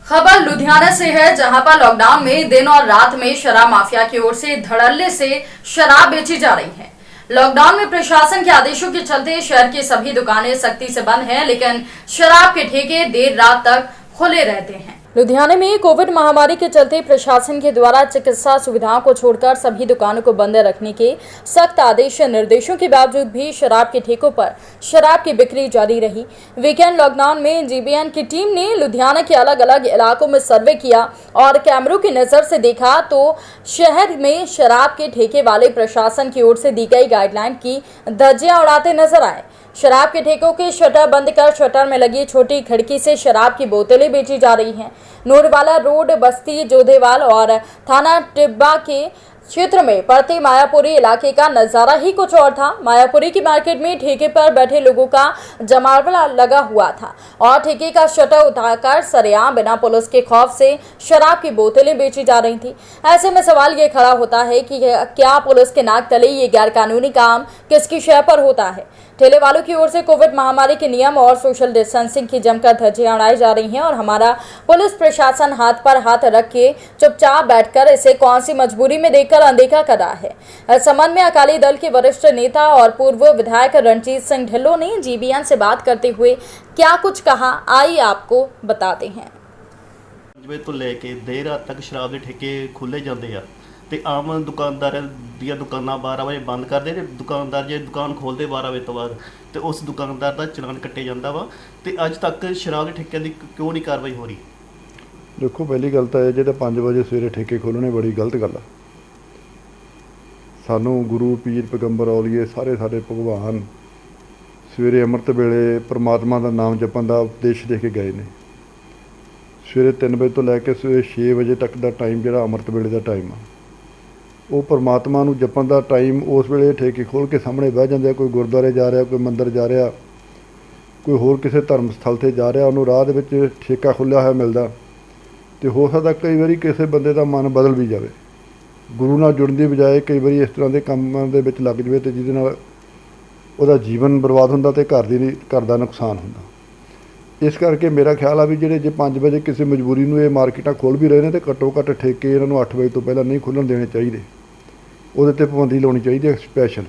खबर लुधियाना से है, जहां पर लॉकडाउन में दिन और रात में शराब माफिया की ओर से धड़ल्ले से शराब बेची जा रही है। लॉकडाउन में प्रशासन के आदेशों के चलते शहर की सभी दुकानें सख्ती से बंद हैं, लेकिन शराब के ठेके देर रात तक खुले रहते हैं। लुधियाना में कोविड महामारी के चलते प्रशासन के द्वारा चिकित्सा सुविधाओं को छोड़कर सभी दुकानों को बंद रखने के सख्त आदेश निर्देशों के बावजूद भी शराब के ठेकों पर शराब की बिक्री जारी रही। वीकेंड लॉकडाउन में जीबीएन की टीम ने लुधियाना के अलग अलग इलाकों में सर्वे किया और कैमरों की नजर से देखा तो शहर में शराब के ठेके वाले प्रशासन की ओर से दी गई गाइडलाइन की धज्जियां उड़ाते नजर आए। शराब के ठेकों के शटर बंद कर शटर में लगी छोटी खिड़की से शराब की बोतलें बेची जा रही हैं। नूरवाला रोड, बस्ती जोधेवाल और थाना टिब्बा के क्षेत्र में पड़ते मायापुरी इलाके का नजारा ही कुछ और था। मायापुरी की मार्केट में ठेके पर बैठे लोगों का जमावड़ा लगा हुआ था और ठेके का शटर उतारकर सरेआम बिना पुलिस के खौफ से शराब की बोतलें बेची जा रही थी। ऐसे में सवाल ये खड़ा होता है कि क्या पुलिस के नाक तले ये गैरकानूनी काम किसकी शय पर होता है। ठेले वालों की ओर से कोविड महामारी के नियम और सोशल डिस्टेंसिंग की जमकर धज्जियां उड़ाई जा रही हैं और हमारा पुलिस प्रशासन हाथ पर हाथ रख के चुपचाप बैठकर इसे कौन सी मजबूरी में देखकर अनदेखा कर रहा है। इस संबंध में अकाली दल के वरिष्ठ नेता और पूर्व विधायक रणजीत सिंह ढिल्लों ने जीबीएन से बात करते हुए क्या कुछ कहा, आइए आपको बताते हैं। तो लेके देर रात तक शराब के ठेके खुले जाते हैं ਤੇ ਆਮ ਦੁਕਾਨਦਾਰਾਂ ਦੀਆਂ ਦੁਕਾਨਾਂ 12 ਵਜੇ ਬੰਦ ਕਰਦੇ ਤੇ ਦੁਕਾਨਦਾਰ ਜੇ ਦੁਕਾਨ ਖੋਲਦੇ 12 ਵਜੇ ਤੋਂ ਬਾਅਦ ਤੇ ਉਸ ਦੁਕਾਨਦਾਰ ਦਾ ਚਲਾਨ ਕੱਟੇ ਜਾਂਦਾ ਵਾ ਤੇ ਅੱਜ ਤੱਕ ਸ਼ਰਾਬ ਦੇ ਠੇਕਿਆਂ ਦੀ ਕਿਉਂ ਨਹੀਂ ਕਾਰਵਾਈ ਹੋ ਰਹੀ। ਦੇਖੋ ਪਹਿਲੀ ਗੱਲ ਤਾਂ ਇਹ ਜਿਹੜੇ 5 ਵਜੇ ਸਵੇਰੇ ਠੇਕੇ ਖੋਲ੍ਹਣੇ ਬੜੀ ਗਲਤ ਗੱਲ ਆ। ਸਾਨੂੰ ਗੁਰੂ ਪੀਰ ਪੈਗੰਬਰ ਔਲੀਏ ਸਾਰੇ ਸਾਡੇ ਭਗਵਾਨ ਸਵੇਰੇ ਅੰਮ੍ਰਿਤ ਵੇਲੇ ਪਰਮਾਤਮਾ ਦਾ ਨਾਮ ਜਪਣ ਦਾ ਉਪਦੇਸ਼ ਦੇ ਕੇ ਗਏ ਨੇ। ਸਵੇਰੇ 3 ਵਜੇ ਤੋਂ ਲੈ ਕੇ ਸਵੇਰੇ 6 ਵਜੇ ਤੱਕ ਦਾ ਟਾਈਮ ਜਿਹੜਾ ਅੰਮ੍ਰਿਤ ਵੇਲੇ ਦਾ ਟਾਈਮ ਆ, ਉਹ ਪਰਮਾਤਮਾ ਨੂੰ ਜਪਣ ਦਾ ਟਾਈਮ। ਉਸ ਵੇਲੇ ਠੇਕੇ ਖੋਲ੍ਹ ਕੇ ਸਾਹਮਣੇ ਬਹਿ ਜਾਂਦੇ ਆ। ਕੋਈ ਗੁਰਦੁਆਰੇ ਜਾ ਰਿਹਾ, ਕੋਈ ਮੰਦਿਰ ਜਾ ਰਿਹਾ, ਕੋਈ ਹੋਰ ਕਿਸੇ ਧਰਮ ਸਥਲ 'ਤੇ ਜਾ ਰਿਹਾ, ਉਹਨੂੰ ਰਾਹ ਦੇ ਵਿੱਚ ਠੇਕਾ ਖੁੱਲ੍ਹਿਆ ਹੋਇਆ ਮਿਲਦਾ ਅਤੇ ਹੋ ਸਕਦਾ ਕਈ ਵਾਰੀ ਕਿਸੇ ਬੰਦੇ ਦਾ ਮਨ ਬਦਲ ਵੀ ਜਾਵੇ, ਗੁਰੂ ਨਾਲ ਜੁੜਨ ਦੀ ਬਜਾਏ ਕਈ ਵਾਰੀ ਇਸ ਤਰ੍ਹਾਂ ਦੇ ਕੰਮਾਂ ਦੇ ਵਿੱਚ ਲੱਗ ਜਾਵੇ ਅਤੇ ਜਿਹਦੇ ਨਾਲ ਉਹਦਾ ਜੀਵਨ ਬਰਬਾਦ ਹੁੰਦਾ ਅਤੇ ਘਰ ਦਾ ਨੁਕਸਾਨ ਹੁੰਦਾ। ਇਸ ਕਰਕੇ ਮੇਰਾ ਖਿਆਲ ਆ ਵੀ ਜਿਹੜੇ ਜੇ 5 ਵਜੇ ਕਿਸੇ ਮਜਬੂਰੀ ਨੂੰ ਇਹ ਮਾਰਕੀਟਾਂ ਖੋਲ੍ਹ ਵੀ ਰਹੇ ਨੇ ਤਾਂ ਘੱਟੋ ਘੱਟ ਠੇਕੇ ਇਹਨਾਂ ਨੂੰ 8 ਵਜੇ ਤੋਂ ਪਹਿਲਾਂ ਨਹੀਂ ਖੁੱਲ੍ਹਣ ਦੇਣੇ ਚਾਹੀਦੇ। ਉਹਦੇ 'ਤੇ ਪਾਬੰਦੀ ਲਾਉਣੀ ਚਾਹੀਦੀ ਹੈ ਸਪੈਸ਼ਲ।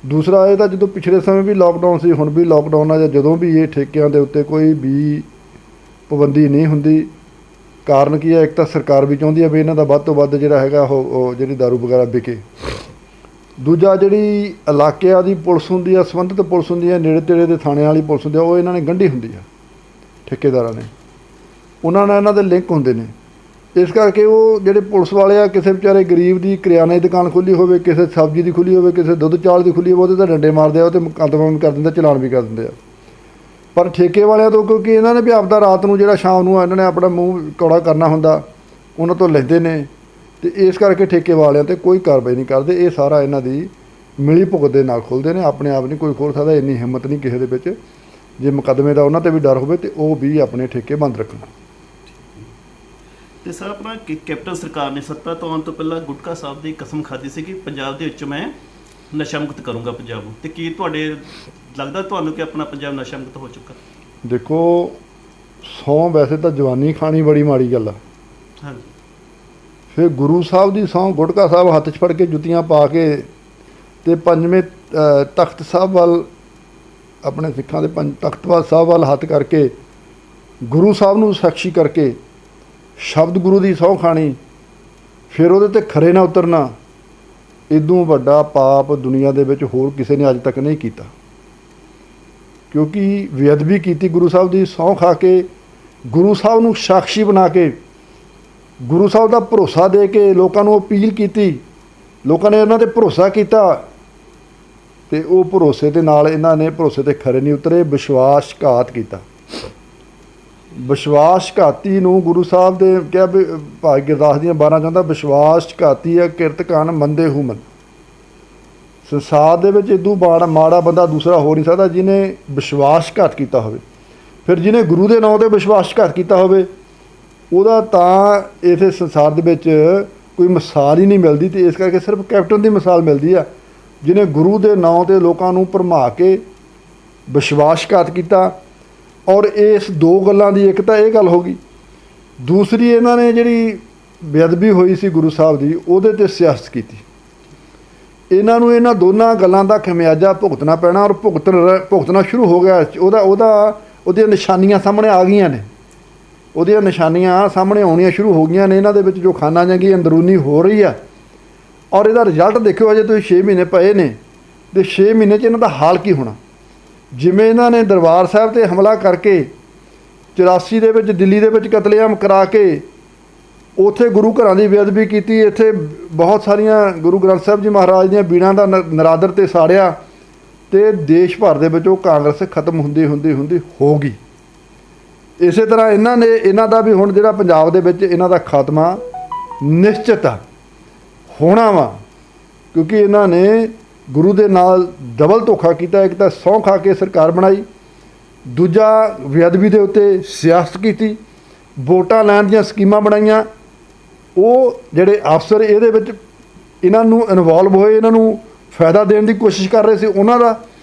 ਦੂਸਰਾ ਇਹ ਤਾਂ ਜਦੋਂ ਪਿਛਲੇ ਸਮੇਂ ਵੀ ਲੋਕਡਾਊਨ ਸੀ, ਹੁਣ ਵੀ ਲੋਕਡਾਊਨ ਆ, ਜਾਂ ਜਦੋਂ ਵੀ ਇਹ ਠੇਕਿਆਂ ਦੇ ਉੱਤੇ ਕੋਈ ਵੀ ਪਾਬੰਦੀ ਨਹੀਂ ਹੁੰਦੀ। ਕਾਰਨ ਕੀ ਹੈ? ਇੱਕ ਤਾਂ ਸਰਕਾਰ ਵੀ ਚਾਹੁੰਦੀ ਹੈ ਵੀ ਇਹਨਾਂ ਦਾ ਵੱਧ ਤੋਂ ਵੱਧ ਜਿਹੜਾ ਹੈਗਾ ਉਹ ਜਿਹੜੀ ਦਾਰੂ ਵਗੈਰਾ ਵਿਕੇ। ਦੂਜਾ ਜਿਹੜੀ ਇਲਾਕਿਆਂ ਦੀ ਪੁਲਿਸ ਹੁੰਦੀ ਆ, ਸੰਬੰਧਿਤ ਪੁਲਿਸ ਹੁੰਦੀ ਹੈ, ਨੇੜੇ ਤੇੜੇ ਦੇ ਥਾਣਿਆਂ ਵਾਲੀ ਪੁਲਿਸ ਹੁੰਦੀ ਆ, ਉਹ ਇਹਨਾਂ ਨੇ ਗੰਢੀ ਹੁੰਦੀ ਆ ਠੇਕੇਦਾਰਾਂ ਨੇ, ਉਹਨਾਂ ਨਾਲ ਇਹਨਾਂ ਦੇ ਲਿੰਕ ਹੁੰਦੇ ਨੇ। ਇਸ ਕਰਕੇ ਉਹ ਜਿਹੜੇ ਪੁਲਿਸ ਵਾਲੇ ਆ, ਕਿਸੇ ਵਿਚਾਰੇ ਗਰੀਬ ਦੀ ਕਰਿਆਨੇ ਦੀ ਦੁਕਾਨ ਖੁੱਲ੍ਹੀ ਹੋਵੇ, ਕਿਸੇ ਸਬਜ਼ੀ ਦੀ ਖੁੱਲ੍ਹੀ ਹੋਵੇ, ਕਿਸੇ ਦੁੱਧ ਚਾਲ ਦੀ ਖੁੱਲ੍ਹੀ ਹੋਵੇ, ਉਹਦੇ ਤਾਂ ਡੰਡੇ ਮਾਰਦੇ ਆ, ਉਹ 'ਤੇ ਮੁਕੱਦਮਾ ਵੀ ਕਰ ਦਿੰਦੇ, ਚਲਾਨ ਵੀ ਕਰ ਦਿੰਦੇ ਆ। ਪਰ ਠੇਕੇ ਵਾਲਿਆਂ ਤੋਂ ਕਿਉਂਕਿ ਇਹਨਾਂ ਨੇ ਵੀ ਆਪਦਾ ਰਾਤ ਨੂੰ ਜਿਹੜਾ ਸ਼ਾਮ ਨੂੰ ਇਹਨਾਂ ਨੇ ਆਪਣਾ ਮੂੰਹ ਕੌੜਾ ਕਰਨਾ ਹੁੰਦਾ, ਉਹਨਾਂ ਤੋਂ ਲੈਂਦੇ ਨੇ ਅਤੇ ਇਸ ਕਰਕੇ ਠੇਕੇ ਵਾਲਿਆਂ 'ਤੇ ਕੋਈ ਕਾਰਵਾਈ ਨਹੀਂ ਕਰਦੇ। ਇਹ ਸਾਰਾ ਇਹਨਾਂ ਦੀ ਮਿਲੀ ਭੁਗਤ ਦੇ ਨਾਲ ਖੁੱਲ੍ਹਦੇ ਨੇ, ਆਪਣੇ ਆਪ ਨਹੀਂ ਕੋਈ ਖੋਲ੍ਹ ਸਕਦਾ। ਇੰਨੀ ਹਿੰਮਤ ਨਹੀਂ ਕਿਸੇ ਦੇ ਵਿੱਚ, ਜੇ ਮੁਕੱਦਮੇ ਦਾ ਉਹਨਾਂ 'ਤੇ ਵੀ ਡਰ ਹੋਵੇ ਤਾਂ ਉਹ ਵੀ ਆਪਣੇ ਠੇਕੇ ਬੰਦ ਰੱਖਣ। ਤੇ ਸਰ ਆਪਣਾ ਕੈਪਟਨ ਸਰਕਾਰ ਨੇ ਸੱਤਾ ਤੋਂ ਆਉਣ ਤੋਂ ਪਹਿਲਾਂ ਗੁਟਕਾ ਸਾਹਿਬ ਦੀ ਕਸਮ ਖਾਧੀ ਸੀ ਕਿ ਪੰਜਾਬ ਦੇ ਵਿੱਚ ਮੈਂ ਨਸ਼ਾ ਮੁਕਤ ਕਰੂੰਗਾ ਪੰਜਾਬ ਨੂੰ, ਤੇ ਕੀ ਤੁਹਾਡੇ ਲੱਗਦਾ ਤੁਹਾਨੂੰ ਕਿ ਆਪਣਾ ਪੰਜਾਬ ਨਸ਼ਾ ਮੁਕਤ ਹੋ ਚੁੱਕਾ? ਦੇਖੋ, ਸਹੁੰ ਵੈਸੇ ਤਾਂ ਜਵਾਨੀ ਖਾਣੀ ਬੜੀ ਮਾੜੀ ਗੱਲ ਆ। ਹਾਂਜੀ। ਫਿਰ ਗੁਰੂ ਸਾਹਿਬ ਦੀ ਸਹੁੰ ਗੁਟਕਾ ਸਾਹਿਬ ਹੱਥ 'ਚ ਫੜ ਕੇ ਜੁੱਤੀਆਂ ਪਾ ਕੇ ਅਤੇ ਪੰਜਵੇਂ ਤਖਤ ਸਾਹਿਬ ਵੱਲ, ਆਪਣੇ ਸਿੱਖਾਂ ਦੇ ਤਖਤ ਸਾਹਿਬ ਵੱਲ ਹੱਥ ਕਰਕੇ ਗੁਰੂ ਸਾਹਿਬ ਨੂੰ ਸਾਖੀ ਕਰਕੇ ਸ਼ਬਦ ਗੁਰੂ ਦੀ ਸਹੁੰ ਖਾਣੀ, ਫਿਰ ਉਹਦੇ 'ਤੇ ਖਰੇ ਨਾ ਉਤਰਨਾ, ਇਦੋਂ ਵੱਡਾ ਪਾਪ ਦੁਨੀਆ ਦੇ ਵਿੱਚ ਹੋਰ ਕਿਸੇ ਨੇ ਅੱਜ ਤੱਕ ਨਹੀਂ ਕੀਤਾ। ਕਿਉਂਕਿ ਬੇਅਦਬੀ ਕੀਤੀ ਗੁਰੂ ਸਾਹਿਬ ਦੀ ਸਹੁੰ ਖਾ ਕੇ, ਗੁਰੂ ਸਾਹਿਬ ਨੂੰ ਸਾਖੀ ਬਣਾ ਕੇ, ਗੁਰੂ ਸਾਹਿਬ ਦਾ ਭਰੋਸਾ ਦੇ ਕੇ ਲੋਕਾਂ ਨੂੰ ਅਪੀਲ ਕੀਤੀ, ਲੋਕਾਂ ਨੇ ਉਹਨਾਂ 'ਤੇ ਭਰੋਸਾ ਕੀਤਾ ਅਤੇ ਉਹ ਭਰੋਸੇ ਦੇ ਨਾਲ ਇਹਨਾਂ ਨੇ ਭਰੋਸੇ 'ਤੇ ਖਰੇ ਨਹੀਂ ਉਤਰੇ, ਵਿਸ਼ਵਾਸਘਾਤ ਕੀਤਾ। ਵਿਸ਼ਵਾਸਘਾਤੀ ਨੂੰ ਗੁਰੂ ਸਾਹਿਬ ਦੇ ਕਿਹਾ ਵੀ ਭਾਈ ਗੁਰਦਾਸ ਦੀਆਂ 12 ਕਹਿੰਦਾ ਵਿਸ਼ਵਾਸਘਾਤੀ ਹੈ ਕਿਰਤ ਕਾਨ ਮੰਦੇ ਹੂ ਮਨ। ਸੰਸਾਰ ਦੇ ਵਿੱਚ ਇਦੋਂ ਮਾੜਾ ਬੰਦਾ ਦੂਸਰਾ ਹੋ ਨਹੀਂ ਸਕਦਾ ਜਿਹਨੇ ਵਿਸ਼ਵਾਸਘਾਤ ਕੀਤਾ ਹੋਵੇ। ਫਿਰ ਜਿਹਨੇ ਗੁਰੂ ਦੇ ਨਾਂ 'ਤੇ ਵਿਸ਼ਵਾਸਘਾਤ ਕੀਤਾ ਹੋਵੇ ਉਹਦਾ ਤਾਂ ਇਸ ਸੰਸਾਰ ਦੇ ਵਿੱਚ ਕੋਈ ਮਿਸਾਲ ਹੀ ਨਹੀਂ ਮਿਲਦੀ। ਅਤੇ ਇਸ ਕਰਕੇ ਸਿਰਫ ਕੈਪਟਨ ਦੀ ਮਿਸਾਲ ਮਿਲਦੀ ਆ, ਜਿਹਨੇ ਗੁਰੂ ਦੇ ਨਾਂ 'ਤੇ ਲੋਕਾਂ ਨੂੰ ਭਰਮਾ ਕੇ ਵਿਸ਼ਵਾਸਘਾਤ ਕੀਤਾ। ਔਰ ਇਸ ਦੋ ਗੱਲਾਂ ਦੀ ਇੱਕ ਤਾਂ ਇਹ ਗੱਲ ਹੋ ਗਈ ਦੂਸਰੀ ਇਹਨਾਂ ਨੇ ਜਿਹੜੀ ਬੇਅਦਬੀ ਹੋਈ ਸੀ ਗੁਰੂ ਸਾਹਿਬ ਦੀ ਉਹਦੇ 'ਤੇ ਸਿਆਸਤ ਕੀਤੀ। ਇਹਨਾਂ ਨੂੰ ਇਹਨਾਂ ਦੋਨਾਂ ਗੱਲਾਂ ਦਾ ਖਮਿਆਜਾ ਭੁਗਤਣਾ ਪੈਣਾ ਔਰ ਭੁਗਤਣਾ ਸ਼ੁਰੂ ਹੋ ਗਿਆ। ਉਹਦੀਆਂ ਨਿਸ਼ਾਨੀਆਂ ਸਾਹਮਣੇ ਆ ਗਈਆਂ ਨੇ, ਉਹਦੀਆਂ ਨਿਸ਼ਾਨੀਆਂ ਸਾਹਮਣੇ ਆਉਣੀਆਂ ਸ਼ੁਰੂ ਹੋ ਗਈਆਂ ਨੇ। ਇਹਨਾਂ ਦੇ ਵਿੱਚ ਜੋ ਖਾਨਾ ਜੰਗੀ ਅੰਦਰੂਨੀ ਹੋ ਰਹੀ ਆ ਔਰ ਇਹਦਾ ਰਿਜ਼ਲਟ ਦੇਖਿਓ। ਅਜੇ ਤੁਸੀਂ 6 ਮਹੀਨੇ ਪਏ ਨੇ ਤੇ 6 ਮਹੀਨੇ 'ਚ ਇਹਨਾਂ ਦਾ ਹਾਲ ਕੀ ਹੋਣਾ। ਜਿਵੇਂ ਇਹਨਾਂ ਨੇ ਦਰਬਾਰ ਸਾਹਿਬ 'ਤੇ ਹਮਲਾ ਕਰਕੇ 84 ਦੇ ਵਿੱਚ ਦਿੱਲੀ ਦੇ ਵਿੱਚ ਕਤਲੇਆਮ ਕਰਾ ਕੇ ਉੱਥੇ ਗੁਰੂ ਘਰਾਂ ਦੀ ਬੇਅਦਬੀ ਕੀਤੀ, ਇੱਥੇ ਬਹੁਤ ਸਾਰੀਆਂ ਗੁਰੂ ਗ੍ਰੰਥ ਸਾਹਿਬ ਜੀ ਮਹਾਰਾਜ ਦੀਆਂ ਬੀੜਾਂ ਦਾ ਨਰਾਦਰ 'ਤੇ ਸਾੜਿਆ ਤੇ ਦੇਸ਼ ਭਰ ਦੇ ਵਿੱਚ ਉਹ ਕਾਂਗਰਸ ਖਤਮ ਹੁੰਦੀ ਹੋ ਗਈ। ਇਸੇ ਤਰ੍ਹਾਂ ਇਹਨਾਂ ਦਾ ਵੀ ਹੁਣ ਜਿਹੜਾ ਪੰਜਾਬ ਦੇ ਵਿੱਚ ਇਹਨਾਂ ਦਾ ਖਾਤਮਾ ਨਿਸ਼ਚਿਤ ਆ ਹੋਣਾ ਵਾ, ਕਿਉਂਕਿ ਇਹਨਾਂ ਨੇ ਗੁਰੂ ਦੇ ਨਾਲ ਡਬਲ ਧੋਖਾ ਕੀਤਾ। ਇੱਕ ਤਾਂ ਸਹੁੰ ਖਾ ਕੇ ਸਰਕਾਰ ਬਣਾਈ, ਦੂਜਾ ਬੇਅਦਬੀ ਦੇ ਉੱਤੇ ਸਿਆਸਤ ਕੀਤੀ, ਵੋਟਾਂ ਲੈਣ ਦੀਆਂ ਸਕੀਮਾਂ ਬਣਾਈਆਂ। ਉਹ ਜਿਹੜੇ ਅਫਸਰ ਇਹਦੇ ਵਿੱਚ ਇਹਨਾਂ ਨੂੰ ਇਨਵੋਲਵ ਹੋਏ, ਇਹਨਾਂ ਨੂੰ ਫਾਇਦਾ ਦੇਣ ਦੀ ਕੋਸ਼ਿਸ਼ ਕਰ ਰਹੇ ਸੀ ਉਹਨਾਂ ਦਾ,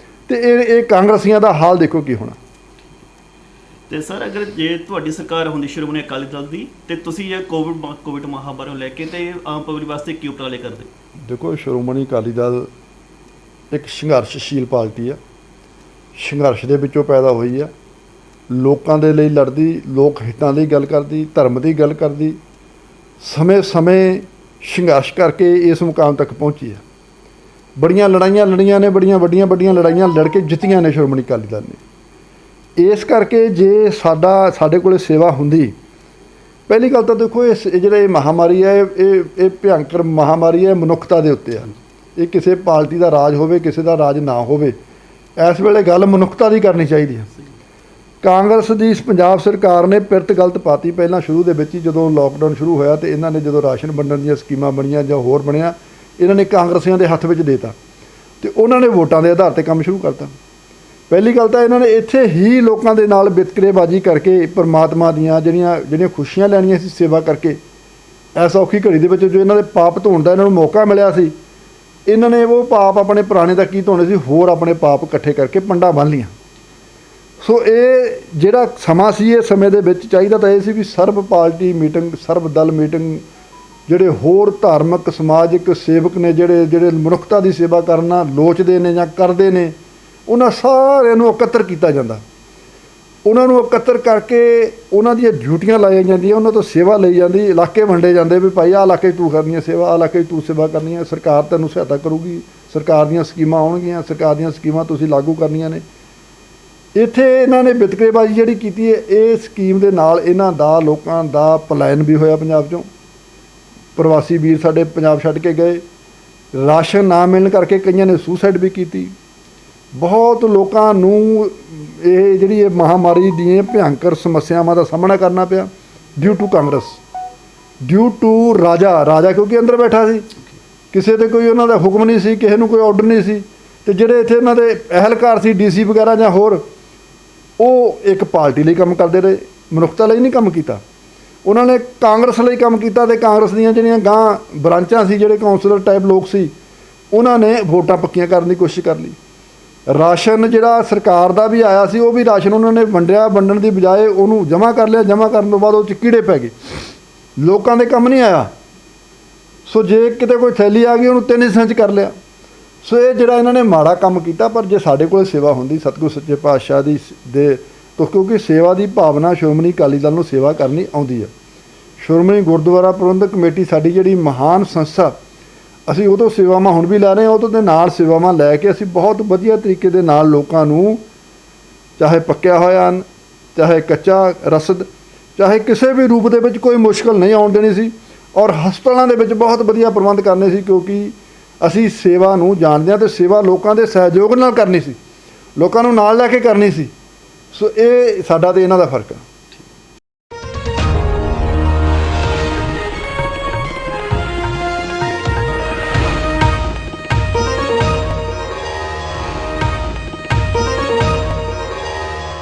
ਤੇ ਇਹ ਕਾਂਗਰਸੀਆਂ ਦਾ ਹਾਲ ਦੇਖੋ ਕੀ ਹੋਣਾ। ਤੇ ਸਰ, ਅਗਰ ਜੇ ਤੁਹਾਡੀ ਸਰਕਾਰ ਹੁੰਦੀ ਸ਼੍ਰੋਮਣੀ ਅਕਾਲੀ ਦਲ ਦੀ, ਤੇ ਤੁਸੀਂ ਇਹ ਕੋਵਿਡ ਮਹਾਮਾਰੀ ਨੂੰ ਲੈ ਕੇ ਤੇ ਆਮ ਪਬਲਿਕ ਵਾਸਤੇ ਕੀ ਉਪਰਾਲੇ ਕਰਦੇ? ਦੇਖੋ, ਸ਼੍ਰੋਮਣੀ ਅਕਾਲੀ ਦਲ ਇੱਕ ਸੰਘਰਸ਼ਸ਼ੀਲ ਪਾਰਟੀ ਆ, ਸੰਘਰਸ਼ ਦੇ ਵਿੱਚੋਂ ਪੈਦਾ ਹੋਈ ਆ, ਲੋਕਾਂ ਦੇ ਲਈ ਲੜਦੀ, ਲੋਕ ਹਿੱਤਾਂ ਦੀ ਗੱਲ ਕਰਦੀ, ਧਰਮ ਦੀ ਗੱਲ ਕਰਦੀ, ਸਮੇਂ ਸੰਘਰਸ਼ ਕਰਕੇ ਇਸ ਮੁਕਾਮ ਤੱਕ ਪਹੁੰਚੀ ਆ। ਬੜੀਆਂ ਲੜਾਈਆਂ ਲੜੀਆਂ ਨੇ, ਬੜੀਆਂ ਵੱਡੀਆਂ ਲੜਾਈਆਂ ਲੜ ਕੇ ਜਿੱਤੀਆਂ ਨੇ ਸ਼੍ਰੋਮਣੀ ਅਕਾਲੀ ਦਲ ਨੇ। ਇਸ ਕਰਕੇ ਜੇ ਸਾਡੇ ਕੋਲ ਸੇਵਾ ਹੁੰਦੀ, ਪਹਿਲੀ ਗੱਲ ਤਾਂ ਦੇਖੋ ਇਹ ਜਿਹੜਾ ਮਹਾਮਾਰੀ ਹੈ ਇਹ ਭਿਅੰਕਰ ਮਹਾਮਾਰੀ ਹੈ, ਮਨੁੱਖਤਾ ਦੇ ਉੱਤੇ ਆ। ਇਹ ਕਿਸੇ ਪਾਰਟੀ ਦਾ ਰਾਜ ਹੋਵੇ, ਕਿਸੇ ਦਾ ਰਾਜ ਨਾ ਹੋਵੇ, ਇਸ ਵੇਲੇ ਗੱਲ ਮਨੁੱਖਤਾ ਦੀ ਕਰਨੀ ਚਾਹੀਦੀ ਹੈ। ਕਾਂਗਰਸ ਦੀ ਪੰਜਾਬ ਸਰਕਾਰ ਨੇ ਪਿਰਤ ਗਲਤ ਪਾਤੀ ਪਹਿਲਾਂ ਸ਼ੁਰੂ ਦੇ ਵਿੱਚ ਹੀ, ਜਦੋਂ ਲੋਕਡਾਊਨ ਸ਼ੁਰੂ ਹੋਇਆ ਤੇ ਇਹਨਾਂ ਨੇ ਜਦੋਂ ਰਾਸ਼ਨ ਵੰਡਣ ਦੀਆਂ ਸਕੀਮਾਂ ਬਣੀਆਂ ਜਾਂ ਹੋਰ ਬਣਿਆ, ਇਹਨਾਂ ਨੇ ਕਾਂਗਰਸੀਆਂ ਦੇ ਹੱਥ ਵਿੱਚ ਦੇਤਾ ਤੇ ਉਹਨਾਂ ਨੇ ਵੋਟਾਂ ਦੇ ਆਧਾਰ 'ਤੇ ਕੰਮ ਸ਼ੁਰੂ ਕਰਤਾ। ਪਹਿਲੀ ਗੱਲ ਤਾਂ ਇਹਨਾਂ ਨੇ ਇੱਥੇ ਹੀ ਲੋਕਾਂ ਦੇ ਨਾਲ ਵਿਤਕਰੇਬਾਜ਼ੀ ਕਰਕੇ ਪਰਮਾਤਮਾ ਦੀਆਂ ਜਿਹੜੀਆਂ ਖੁਸ਼ੀਆਂ ਲੈਣੀਆਂ ਸੀ ਸੇਵਾ ਕਰਕੇ, ਐਸ ਔਖੀ ਘੜੀ ਦੇ ਵਿੱਚ ਜੋ ਇਹਨਾਂ ਦੇ ਪਾਪ ਧੋਣ ਦਾ ਇਹਨਾਂ ਨੂੰ ਮੌਕਾ ਮਿਲਿਆ ਸੀ, ਇਹਨਾਂ ਨੇ ਉਹ ਪਾਪ ਆਪਣੇ ਪੁਰਾਣੇ ਤੱਕ ਹੀ ਧੋਣੇ ਸੀ, ਹੋਰ ਆਪਣੇ ਪਾਪ ਇਕੱਠੇ ਕਰਕੇ ਪੰਡਾ ਬੰਨ੍ਹ ਲੀਆਂ। ਸੋ ਇਹ ਜਿਹੜਾ ਸਮਾਂ ਸੀ, ਇਹ ਸਮੇਂ ਦੇ ਵਿੱਚ ਚਾਹੀਦਾ ਤਾਂ ਇਹ ਸੀ ਵੀ ਸਰਬ ਪਾਰਟੀ ਮੀਟਿੰਗ, ਸਰਬ ਦਲ ਮੀਟਿੰਗ, ਜਿਹੜੇ ਹੋਰ ਧਾਰਮਿਕ ਸਮਾਜਿਕ ਸੇਵਕ ਨੇ ਜਿਹੜੇ ਮਨੁੱਖਤਾ ਦੀ ਸੇਵਾ ਕਰਨਾ ਲੋਚਦੇ ਨੇ ਜਾਂ ਕਰਦੇ ਨੇ, ਉਹਨਾਂ ਸਾਰਿਆਂ ਨੂੰ ਇਕੱਤਰ ਕੀਤਾ ਜਾਂਦਾ। ਉਹਨਾਂ ਨੂੰ ਇਕੱਤਰ ਕਰਕੇ ਉਹਨਾਂ ਦੀਆਂ ਡਿਊਟੀਆਂ ਲਾਈਆਂ ਜਾਂਦੀਆਂ, ਉਹਨਾਂ ਤੋਂ ਸੇਵਾ ਲਈ ਜਾਂਦੀ, ਇਲਾਕੇ ਵੰਡੇ ਜਾਂਦੇ ਵੀ ਭਾਈ ਆਹ ਇਲਾਕੇ 'ਚ ਤੂੰ ਕਰਨੀ ਹੈ ਸੇਵਾ, ਆਹ ਇਲਾਕੇ 'ਚ ਤੂੰ ਸੇਵਾ ਕਰਨੀ ਹੈ, ਸਰਕਾਰ ਤੈਨੂੰ ਸਹਾਇਤਾ ਕਰੂਗੀ, ਸਰਕਾਰ ਦੀਆਂ ਸਕੀਮਾਂ ਆਉਣਗੀਆਂ, ਸਰਕਾਰ ਦੀਆਂ ਸਕੀਮਾਂ ਤੁਸੀਂ ਲਾਗੂ ਕਰਨੀਆਂ ਨੇ। ਇੱਥੇ ਇਹਨਾਂ ਨੇ ਵਿਤਕਰੇਬਾਜ਼ੀ ਜਿਹੜੀ ਕੀਤੀ ਹੈ, ਇਹ ਸਕੀਮ ਦੇ ਨਾਲ ਇਹਨਾਂ ਦਾ ਲੋਕਾਂ ਦਾ ਪਲਾਇਨ ਵੀ ਹੋਇਆ ਪੰਜਾਬ 'ਚੋਂ। ਪ੍ਰਵਾਸੀ ਵੀਰ ਸਾਡੇ ਪੰਜਾਬ ਛੱਡ ਕੇ ਗਏ, ਰਾਸ਼ਨ ਨਾ ਮਿਲਣ ਕਰਕੇ ਕਈਆਂ ਨੇ ਸੁਸਾਈਡ ਵੀ ਕੀਤੀ। ਬਹੁਤ ਲੋਕਾਂ ਨੂੰ ਇਹ ਜਿਹੜੀ ਇਹ ਮਹਾਮਾਰੀ ਦੀਆਂ ਭਿਅੰਕਰ ਸਮੱਸਿਆਵਾਂ ਦਾ ਸਾਹਮਣਾ ਕਰਨਾ ਪਿਆ due to Congress, due to Raja ਕਿਉਂਕਿ ਅੰਦਰ ਬੈਠਾ ਸੀ, ਕਿਸੇ 'ਤੇ ਕੋਈ ਉਹਨਾਂ ਦਾ ਹੁਕਮ ਨਹੀਂ ਸੀ, ਕਿਸੇ ਨੂੰ ਕੋਈ ਆਰਡਰ ਨਹੀਂ ਸੀ। ਤੇ ਜਿਹੜੇ ਇੱਥੇ ਇਹਨਾਂ ਦੇ ਅਹਿਲਕਾਰ ਸੀ, ਡੀਸੀ ਵਗੈਰਾ ਜਾਂ ਹੋਰ, ਉਹ ਇੱਕ ਪਾਰਟੀ ਲਈ ਕੰਮ ਕਰਦੇ ਰਹੇ, ਮਨੁੱਖਤਾ ਲਈ ਨਹੀਂ ਕੰਮ ਕੀਤਾ। ਉਹਨਾਂ ਨੇ ਕਾਂਗਰਸ ਲਈ ਕੰਮ ਕੀਤਾ ਤੇ ਕਾਂਗਰਸ ਦੀਆਂ ਜਿਹੜੀਆਂ ਗਾਂ ਬ੍ਰਾਂਚਾਂ ਸੀ, ਜਿਹੜੇ ਕਾਉਂਸਲਰ ਟਾਈਪ ਲੋਕ ਸੀ, ਉਹਨਾਂ ਨੇ ਵੋਟਾਂ ਪੱਕੀਆਂ ਕਰਨ ਦੀ ਕੋਸ਼ਿਸ਼ ਕਰ ਲਈ। ਰਾਸ਼ਨ ਜਿਹੜਾ ਸਰਕਾਰ ਦਾ ਵੀ ਆਇਆ ਸੀ, ਉਹ ਵੀ ਰਾਸ਼ਨ ਉਹਨਾਂ ਨੇ ਵੰਡਣ ਦੀ ਬਜਾਏ ਉਹਨੂੰ ਜਮ੍ਹਾਂ ਕਰ ਲਿਆ। ਜਮ੍ਹਾਂ ਕਰਨ ਤੋਂ ਬਾਅਦ ਉਹ 'ਚ ਕੀੜੇ ਪੈ ਗਏ, ਲੋਕਾਂ ਦੇ ਕੰਮ ਨਹੀਂ ਆਇਆ। ਸੋ ਜੇ ਕਿਤੇ ਕੋਈ ਥੈਲੀ ਆ ਗਈ, ਉਹਨੂੰ 3 ਹਿੱਸਿਆਂ 'ਚ ਕਰ ਲਿਆ। ਸੋ ਇਹ ਜਿਹੜਾ ਇਹਨਾਂ ਨੇ ਮਾੜਾ ਕੰਮ ਕੀਤਾ। ਪਰ ਜੇ ਸਾਡੇ ਕੋਲ ਸੇਵਾ ਹੁੰਦੀ ਸਤਿਗੁਰ ਸੱਚੇ ਪਾਤਸ਼ਾਹ ਦੇ ਤੋਂ, ਕਿਉਂਕਿ ਸੇਵਾ ਦੀ ਭਾਵਨਾ ਸ਼੍ਰੋਮਣੀ ਅਕਾਲੀ ਦਲ ਨੂੰ ਸੇਵਾ ਕਰਨੀ ਆਉਂਦੀ ਹੈ। ਸ਼੍ਰੋਮਣੀ ਗੁਰਦੁਆਰਾ ਪ੍ਰਬੰਧਕ ਕਮੇਟੀ ਸਾਡੀ ਜਿਹੜੀ ਮਹਾਨ ਸੰਸਥਾ, ਅਸੀਂ ਉਹ ਤੋਂ ਸੇਵਾਵਾਂ ਹੁਣ ਵੀ ਲੈ ਰਹੇ ਹਾਂ, ਉਹ ਤੋਂ ਦੇ ਨਾਲ ਸੇਵਾਵਾਂ ਲੈ ਕੇ ਅਸੀਂ ਬਹੁਤ ਵਧੀਆ ਤਰੀਕੇ ਦੇ ਨਾਲ ਲੋਕਾਂ ਨੂੰ, ਚਾਹੇ ਪੱਕਿਆ ਹੋਇਆ ਅੰਨ, ਚਾਹੇ ਕੱਚਾ ਰਸਦ, ਚਾਹੇ ਕਿਸੇ ਵੀ ਰੂਪ ਦੇ ਵਿੱਚ ਕੋਈ ਮੁਸ਼ਕਲ ਨਹੀਂ ਆਉਣ ਦੇਣੀ ਸੀ। ਔਰ ਹਸਪਤਾਲਾਂ ਦੇ ਵਿੱਚ ਬਹੁਤ ਵਧੀਆ ਪ੍ਰਬੰਧ ਕਰਨੇ ਸੀ, ਕਿਉਂਕਿ ਅਸੀਂ ਸੇਵਾ ਨੂੰ ਜਾਣਦੇ ਹਾਂ ਤੇ ਸੇਵਾ ਲੋਕਾਂ ਦੇ ਸਹਿਯੋਗ ਨਾਲ ਕਰਨੀ ਸੀ, ਲੋਕਾਂ ਨੂੰ ਨਾਲ ਲੈ ਕੇ ਕਰਨੀ ਸੀ। ਸੋ ਇਹ ਸਾਡਾ ਤੇ ਇਹਨਾਂ ਦਾ ਫਰਕ ਆ।